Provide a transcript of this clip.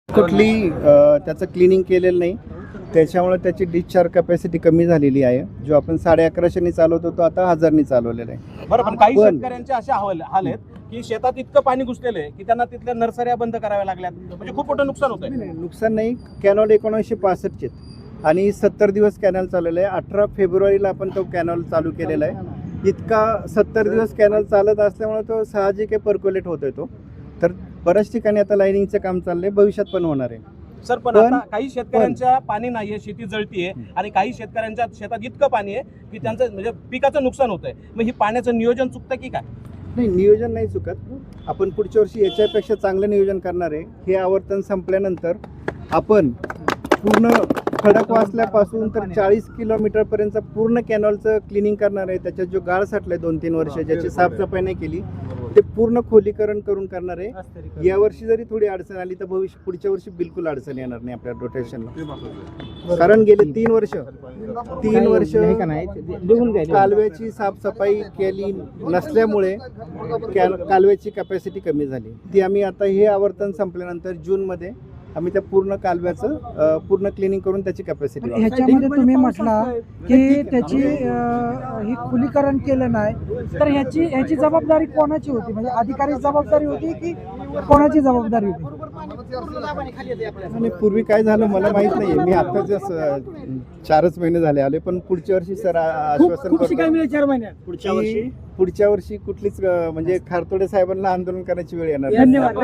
कुठली त्याचं क्लिनिंग केलेलं नाही, त्याच्यामुळे त्याची डिस्चार्ज कॅपॅसिटी कमी झालेली आहे. जो आपण 1150 चालवतो तो आता 1000 चालवलेला आहे. बरं, पण काही शेतकऱ्यांचे असे हाल आहेत की शेतात इतकं पाणी घुसलेलं आहे की त्यांना तिथल्या नर्सऱ्या बंद कराव्या लागल्यात, म्हणजे खूप मोठं नुकसान होतंय. नुकसान नाही, कॅनॉल 1965 आणि 70 दिवस कॅनॉल चालवलं आहे. 18 फेब्रुवारीला आपण तो कॅनॉल चालू केलेला आहे. इतका 70 दिवस कॅनॉल चालत असल्यामुळे तो साहजिक पर्क्युलेट होतोय तो. तर बऱ्याच ठिकाणी आता लाईनिंगचं काम चाललंय, भविष्यात पण होणार आहे. सर, पण आता काही शेतकऱ्यांच्या पाणी नाहीये, शेती जळतीये, आणि काही शेतकऱ्यांच्या शेतात इतकं पाणी आहे की त्यांचं म्हणजे पिकाचं नुकसान होतंय. मग ही पाण्याचं नियोजन चुकतं की काय? नाही, नियोजन नाही चुकत. आपण पुढच्या वर्षी याच्यापेक्षा चांगलं नियोजन करणार आहे. हे आवर्तन संपल्यानंतर आपण पूर्ण खडकवासल्यापासून तर 40 किलोमीटरपर्यंत पूर्ण कॅनॉलचं क्लिनिंग करणार आहे. त्याच्यात जो गाळ साठलाय 2-3 वर्ष ज्याची साफसफाई नाही केली ते पूर्ण खोलीकरण करून करणार आहे. यावर्षी जरी थोडी अडचण आली तर पुढच्या वर्षी बिलकुल अडचण येणार नाही आपल्या रोटेशनला. कारण गेले 3 वर्ष कालव्याची साफसफाई केली नसल्यामुळे कालव्याची कॅपॅसिटी कमी झाली. ती आम्ही आता हे आवर्तन संपल्यानंतर जूनमध्ये आम्ही त्या पूर्ण कालव्याचं पूर्ण क्लिनिंग करून त्याची कॅपॅसिटी. ह्याच्यामध्ये तुम्ही म्हटला की त्याची ही खुलीकरण केलं नाही, तर ह्याची जबाबदारी कोणाची होती? म्हणजे अधिकारी जबाबदारी होती की कोणाची जबाबदारी होती? आणि पूर्वी काय झालं मला माहित नाही, मी आताच 4च महिने झाले आले. पण पुढच्या वर्षी सर आश्वासन पुढच्या वर्षी कुठलीच म्हणजे खारतोडे साहेबांना आंदोलन करायची वेळ येणार. धन्यवाद.